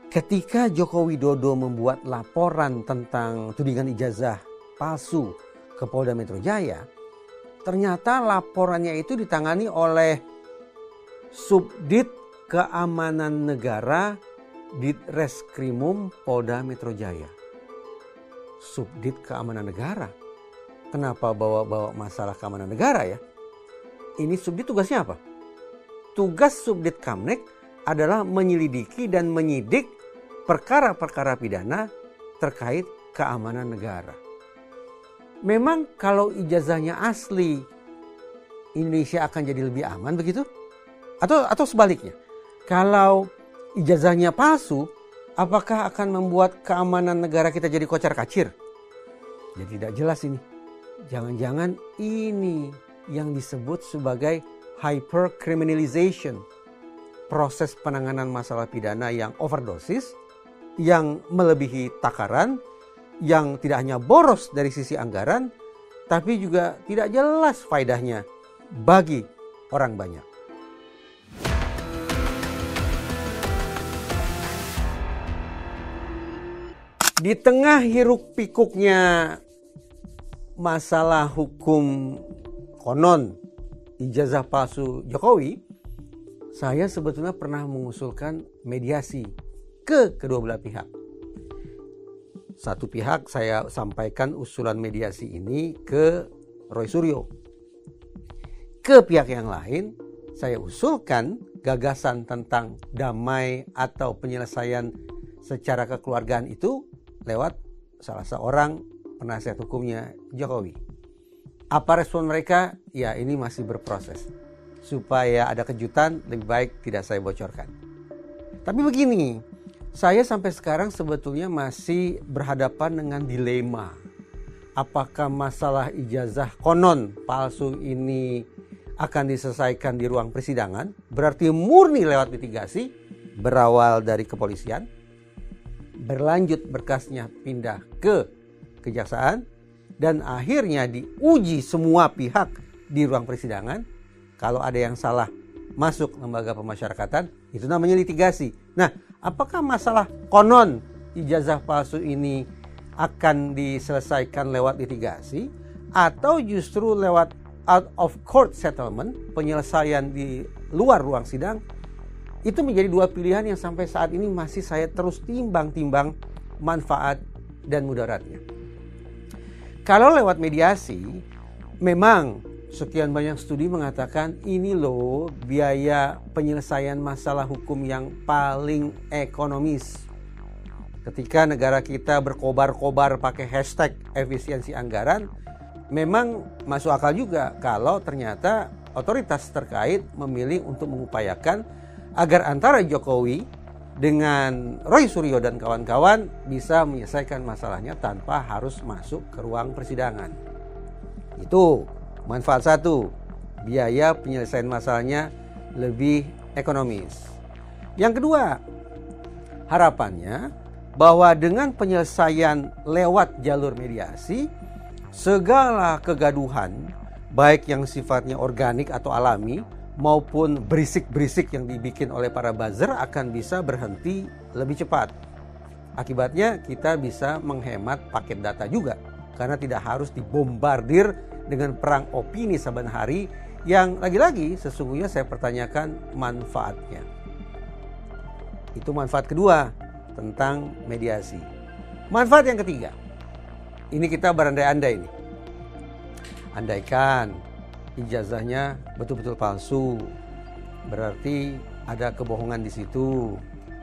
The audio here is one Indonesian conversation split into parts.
Ketika Joko Widodo membuat laporan tentang tudingan ijazah palsu ke Polda Metro Jaya, ternyata laporannya itu ditangani oleh Subdit Keamanan Negara Ditreskrimum Polda Metro Jaya. Subdit Keamanan Negara. Kenapa bawa-bawa masalah keamanan negara ya? Ini Subdit tugasnya apa? Tugas Subdit Kamnek adalah menyelidiki dan menyidik perkara-perkara pidana terkait keamanan negara. Memang kalau ijazahnya asli, Indonesia akan jadi lebih aman begitu? Atau sebaliknya, kalau ijazahnya palsu, apakah akan membuat keamanan negara kita jadi kocar-kacir? Jadi tidak jelas ini. Jangan-jangan ini yang disebut sebagai hypercriminalization. Proses penanganan masalah pidana yang overdosis, yang melebihi takaran, yang tidak hanya boros dari sisi anggaran, tapi juga tidak jelas faedahnya bagi orang banyak. Di tengah hiruk pikuknya masalah hukum konon ijazah palsu Jokowi, saya sebetulnya pernah mengusulkan mediasi ke kedua belah pihak. Satu pihak saya sampaikan usulan mediasi ini ke Roy Suryo. Ke pihak yang lain saya usulkan gagasan tentang damai atau penyelesaian secara kekeluargaan itu lewat salah seorang penasihat hukumnya Jokowi. Apa respon mereka? Ya, ini masih berproses. Supaya ada kejutan, lebih baik tidak saya bocorkan. Tapi begini, saya sampai sekarang sebetulnya masih berhadapan dengan dilema. Apakah masalah ijazah konon palsu ini akan diselesaikan di ruang persidangan? Berarti murni lewat litigasi, berawal dari kepolisian, berlanjut berkasnya pindah ke kejaksaan, dan akhirnya diuji semua pihak di ruang persidangan. Kalau ada yang salah masuk lembaga pemasyarakatan, itu namanya litigasi. Nah, apakah masalah konon ijazah palsu ini akan diselesaikan lewat litigasi atau justru lewat out of court settlement, penyelesaian di luar ruang sidang? Itu menjadi dua pilihan yang sampai saat ini masih saya terus timbang-timbang manfaat dan mudaratnya. Kalau lewat mediasi, memang sekian banyak studi mengatakan ini loh biaya penyelesaian masalah hukum yang paling ekonomis. Ketika negara kita berkobar-kobar pakai hashtag efisiensi anggaran, memang masuk akal juga kalau ternyata otoritas terkait memilih untuk mengupayakan agar antara Jokowi dengan Roy Suryo dan kawan-kawan bisa menyelesaikan masalahnya tanpa harus masuk ke ruang persidangan. Itu manfaat satu, biaya penyelesaian masalahnya lebih ekonomis. Yang kedua, harapannya bahwa dengan penyelesaian lewat jalur mediasi, segala kegaduhan, baik yang sifatnya organik atau alami, maupun berisik-berisik yang dibikin oleh para buzzer akan bisa berhenti lebih cepat. Akibatnya kita bisa menghemat paket data juga, karena tidak harus dibombardir dengan perang opini saban hari yang lagi-lagi sesungguhnya saya pertanyakan manfaatnya. Itu manfaat kedua tentang mediasi. Manfaat yang ketiga, ini kita berandai-andai nih. Andaikan ijazahnya betul-betul palsu, berarti ada kebohongan di situ.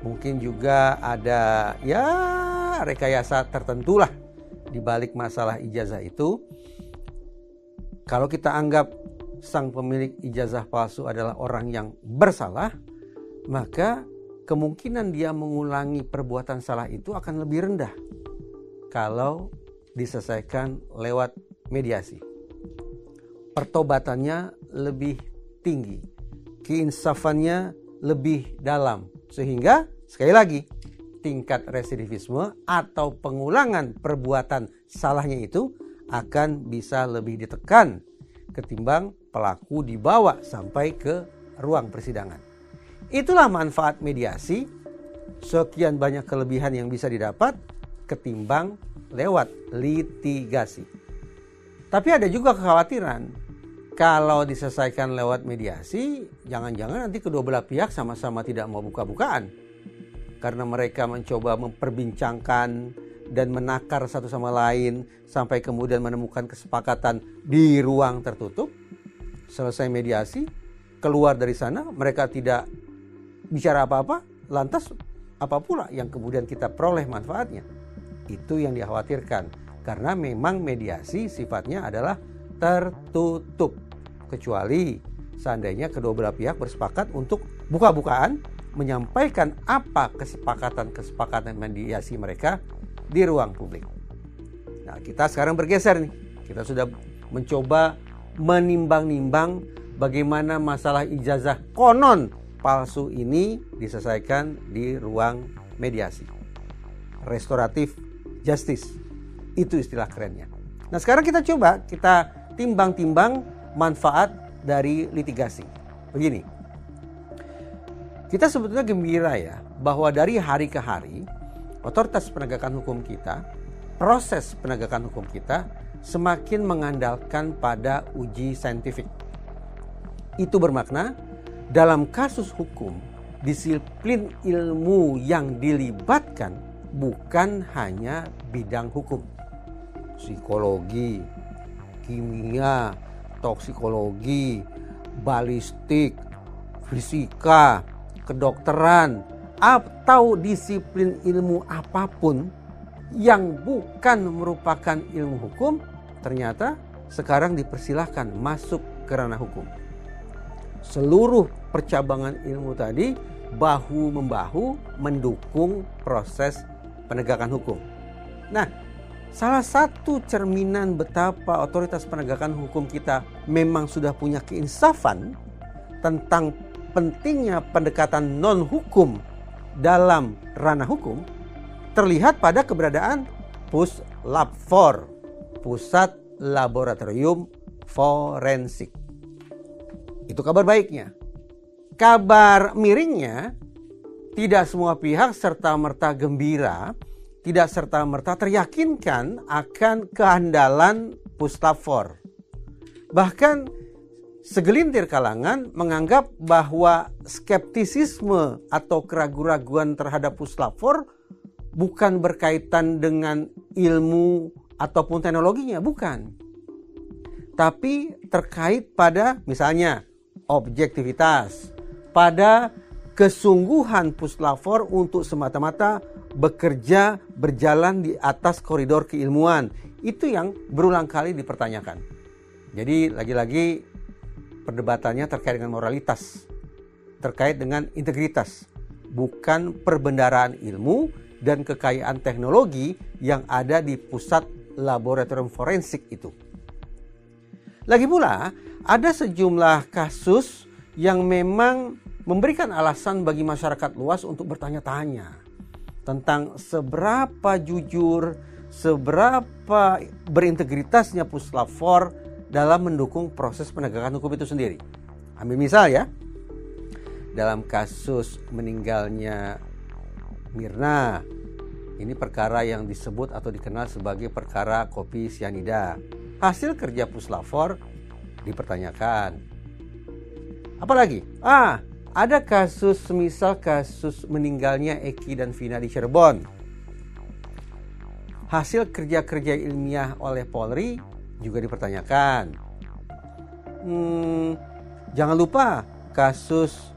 Mungkin juga ada rekayasa tertentu lah di balik masalah ijazah itu. Kalau kita anggap sang pemilik ijazah palsu adalah orang yang bersalah, maka kemungkinan dia mengulangi perbuatan salah itu akan lebih rendah kalau diselesaikan lewat mediasi. Pertobatannya lebih tinggi, keinsafannya lebih dalam, sehingga sekali lagi tingkat residivisme atau pengulangan perbuatan salahnya itu akan bisa lebih ditekan ketimbang pelaku dibawa sampai ke ruang persidangan. Itulah manfaat mediasi sekian banyak kelebihan yang bisa didapat ketimbang lewat litigasi. Tapi ada juga kekhawatiran, kalau diselesaikan lewat mediasi, jangan-jangan nanti kedua belah pihak sama-sama tidak mau buka-bukaan. Karena mereka mencoba memperbincangkan dan menakar satu sama lain sampai kemudian menemukan kesepakatan di ruang tertutup. Selesai mediasi, keluar dari sana, mereka tidak bicara apa-apa, lantas apa pula yang kemudian kita peroleh manfaatnya? Itu yang dikhawatirkan, karena memang mediasi sifatnya adalah tertutup. Kecuali seandainya kedua belah pihak bersepakat untuk buka-bukaan menyampaikan apa kesepakatan mediasi mereka di ruang publik. Nah, kita sekarang bergeser nih. Kita sudah mencoba menimbang-nimbang bagaimana masalah ijazah konon palsu ini diselesaikan di ruang mediasi. Restoratif justice, itu istilah kerennya. Nah, sekarang kita timbang-timbang manfaat dari litigasi. Begini, kita sebetulnya gembira ya bahwa dari hari ke hari otoritas penegakan hukum kita, proses penegakan hukum kita semakin mengandalkan pada uji saintifik. Itu bermakna dalam kasus hukum, disiplin ilmu yang dilibatkan bukan hanya bidang hukum. Psikologi, kimia, toksikologi, balistik, fisika, kedokteran, atau disiplin ilmu apapun yang bukan merupakan ilmu hukum, ternyata sekarang dipersilahkan masuk ke ranah hukum. Seluruh percabangan ilmu tadi bahu-membahu mendukung proses penegakan hukum. Nah, salah satu cerminan betapa otoritas penegakan hukum kita memang sudah punya keinsafan tentang pentingnya pendekatan non-hukum dalam ranah hukum terlihat pada keberadaan Puslab 4, Pusat Laboratorium Forensik. Itu kabar baiknya. Kabar miringnya, tidak semua pihak serta-merta gembira, tidak serta-merta teryakinkan akan keandalan Puslab 4. Bahkan segelintir kalangan menganggap bahwa skeptisisme atau keraguan-raguan terhadap Puslab 4 bukan berkaitan dengan ilmu ataupun teknologinya, bukan. Tapi terkait pada misalnya objektivitas, pada kesungguhan Puslab 4 untuk semata-mata bekerja berjalan di atas koridor keilmuan. Itu yang berulang kali dipertanyakan. Jadi lagi-lagi perdebatannya terkait dengan moralitas, terkait dengan integritas, bukan perbendaharaan ilmu dan kekayaan teknologi yang ada di pusat laboratorium forensik itu. Lagi pula, ada sejumlah kasus yang memang memberikan alasan bagi masyarakat luas untuk bertanya-tanya tentang seberapa jujur, seberapa berintegritasnya Puslab 4 dalam mendukung proses penegakan hukum itu sendiri. Ambil misal ya, dalam kasus meninggalnya Mirna, ini perkara yang disebut atau dikenal sebagai perkara kopi sianida. Hasil kerja Puslab 4 dipertanyakan. Apalagi? Ada kasus semisal kasus meninggalnya Eki dan Vina di Cirebon. Hasil kerja-kerja ilmiah oleh Polri juga dipertanyakan. Jangan lupa kasus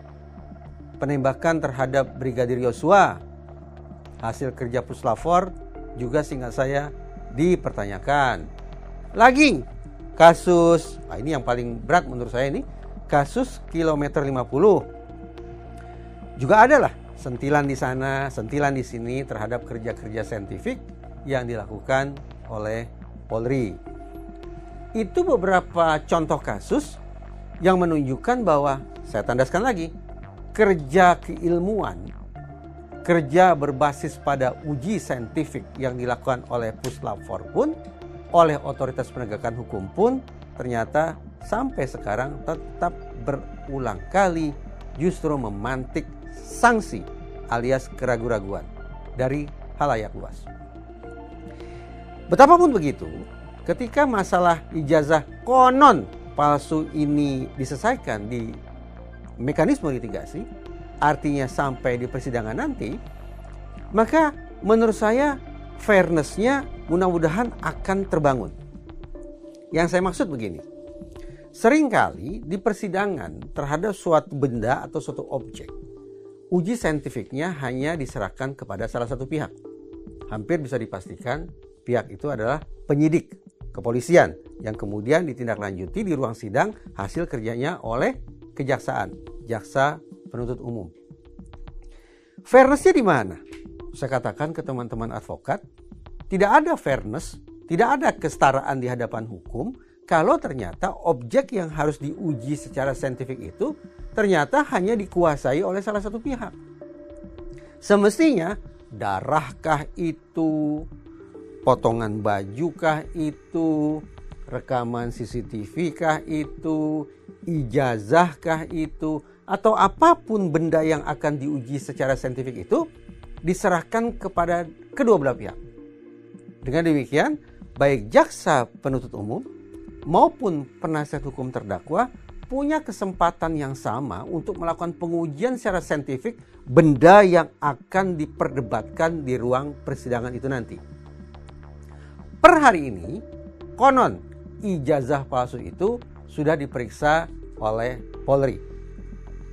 penembakan terhadap Brigadir Yosua. Hasil kerja Puslab 4 juga seingat saya dipertanyakan. Lagi kasus, ini yang paling berat menurut saya ini, kasus kilometer 50. Juga adalah sentilan di sana, sentilan di sini terhadap kerja-kerja saintifik yang dilakukan oleh Polri. Itu beberapa contoh kasus yang menunjukkan bahwa, saya tandaskan lagi, kerja keilmuan, kerja berbasis pada uji saintifik yang dilakukan oleh Puslab 4 pun, oleh otoritas penegakan hukum pun, ternyata sampai sekarang tetap berulang kali justru memantik sanksi alias keraguan-raguan dari halayak luas. Betapapun begitu, ketika masalah ijazah konon palsu ini diselesaikan di mekanisme litigasi, artinya sampai di persidangan nanti, maka menurut saya fairness-nya mudah-mudahan akan terbangun. Yang saya maksud begini, seringkali di persidangan terhadap suatu benda atau suatu objek, uji saintifiknya hanya diserahkan kepada salah satu pihak. Hampir bisa dipastikan pihak itu adalah penyidik, kepolisian, yang kemudian ditindaklanjuti di ruang sidang hasil kerjanya oleh kejaksaan, jaksa penuntut umum. Fairness-nya di mana? Saya katakan ke teman-teman advokat, tidak ada fairness, tidak ada kesetaraan di hadapan hukum kalau ternyata objek yang harus diuji secara saintifik itu ternyata hanya dikuasai oleh salah satu pihak. Semestinya darahkah itu, potongan bajukah itu, rekaman CCTV kah itu, ijazahkah itu, atau apapun benda yang akan diuji secara saintifik itu diserahkan kepada kedua belah pihak. Dengan demikian, baik jaksa penuntut umum maupun penasihat hukum terdakwa punya kesempatan yang sama untuk melakukan pengujian secara saintifik benda yang akan diperdebatkan di ruang persidangan itu nanti. Per hari ini, konon ijazah palsu itu sudah diperiksa oleh Polri,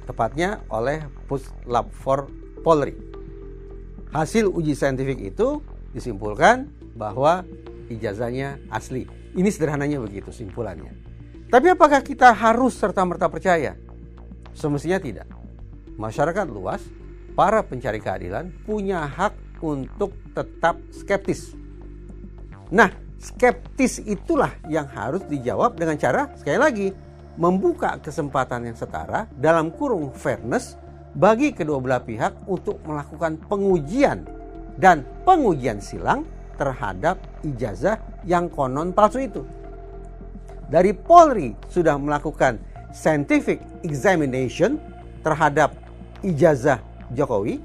tepatnya oleh Puslap 4 Polri. Hasil uji saintifik itu disimpulkan bahwa ijazahnya asli. Ini sederhananya begitu simpulannya. Tapi apakah kita harus serta-merta percaya? Semestinya tidak. Masyarakat luas, para pencari keadilan punya hak untuk tetap skeptis. Nah, skeptis itulah yang harus dijawab dengan cara, sekali lagi, membuka kesempatan yang setara dalam kurung fairness bagi kedua belah pihak untuk melakukan pengujian dan pengujian silang terhadap ijazah yang konon palsu itu. Dari Polri sudah melakukan scientific examination terhadap ijazah Jokowi,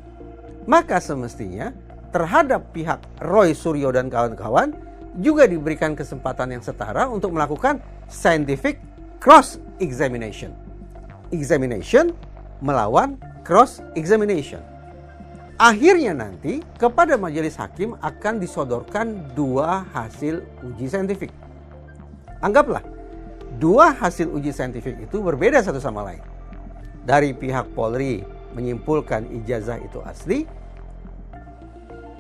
maka semestinya terhadap pihak Roy Suryo dan kawan-kawan juga diberikan kesempatan yang setara untuk melakukan scientific cross examination. Examination melawan cross examination. Akhirnya nanti kepada majelis hakim akan disodorkan dua hasil uji saintifik. Anggaplah dua hasil uji saintifik itu berbeda satu sama lain. Dari pihak Polri menyimpulkan ijazah itu asli.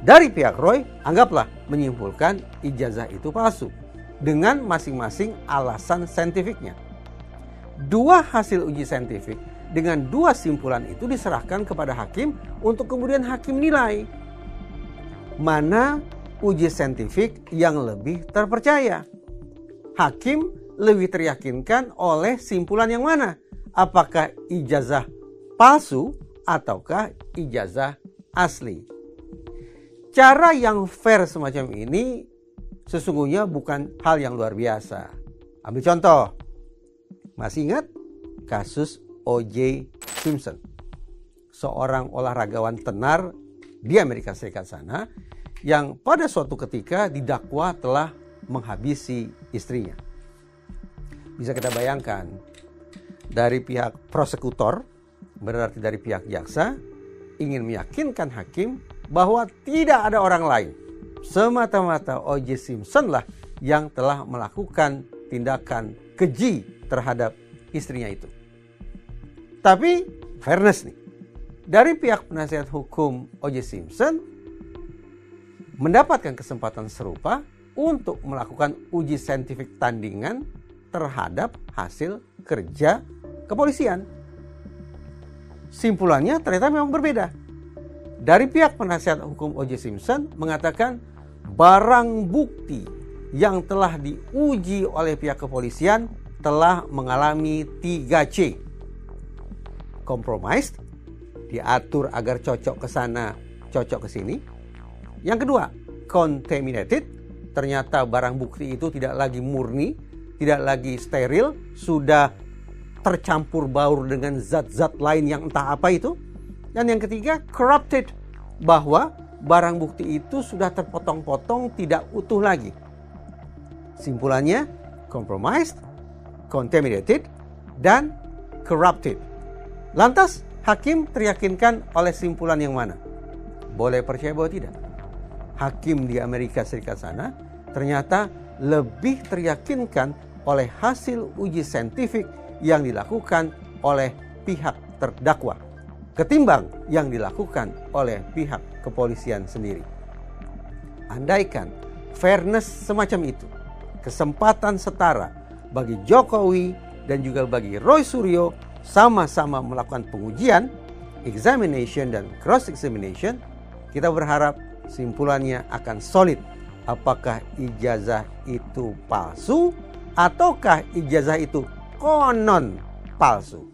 Dari pihak Roy, anggaplah menyimpulkan ijazah itu palsu. Dengan masing-masing alasan saintifiknya. Dua hasil uji saintifik dengan dua simpulan itu diserahkan kepada hakim untuk kemudian hakim nilai mana uji saintifik yang lebih terpercaya. Hakim lebih teryakinkan oleh simpulan yang mana? Apakah ijazah palsu ataukah ijazah asli? Cara yang fair semacam ini sesungguhnya bukan hal yang luar biasa. Ambil contoh, masih ingat kasus O.J. Simpson, seorang olahragawan tenar di Amerika Serikat sana yang pada suatu ketika didakwa telah menghabisi istrinya. Bisa kita bayangkan, dari pihak prosekutor, berarti dari pihak jaksa, ingin meyakinkan hakim bahwa tidak ada orang lain, semata-mata O.J. Simpson lah yang telah melakukan tindakan keji terhadap istrinya itu. Tapi fairness nih, dari pihak penasihat hukum O.J. Simpson mendapatkan kesempatan serupa untuk melakukan uji saintifik tandingan terhadap hasil kerja kepolisian. Simpulannya ternyata memang berbeda. Dari pihak penasihat hukum O.J. Simpson mengatakan barang bukti yang telah diuji oleh pihak kepolisian telah mengalami 3C. Compromised, diatur agar cocok ke sana, cocok ke sini. Yang kedua, contaminated, ternyata barang bukti itu tidak lagi murni, tidak lagi steril, sudah tercampur baur dengan zat-zat lain yang entah apa itu. Dan yang ketiga, corrupted, bahwa barang bukti itu sudah terpotong-potong, tidak utuh lagi. Simpulannya, compromised, contaminated, dan corrupted. Lantas, hakim teryakinkan oleh simpulan yang mana? Boleh percaya bahwa tidak. Hakim di Amerika Serikat sana ternyata lebih teryakinkan oleh hasil uji saintifik yang dilakukan oleh pihak terdakwa ketimbang yang dilakukan oleh pihak kepolisian sendiri. Andaikan fairness semacam itu, kesempatan setara bagi Jokowi dan juga bagi Roy Suryo sama-sama melakukan pengujian, examination dan cross examination, kita berharap simpulannya akan solid. Apakah ijazah itu palsu ataukah ijazah itu konon palsu?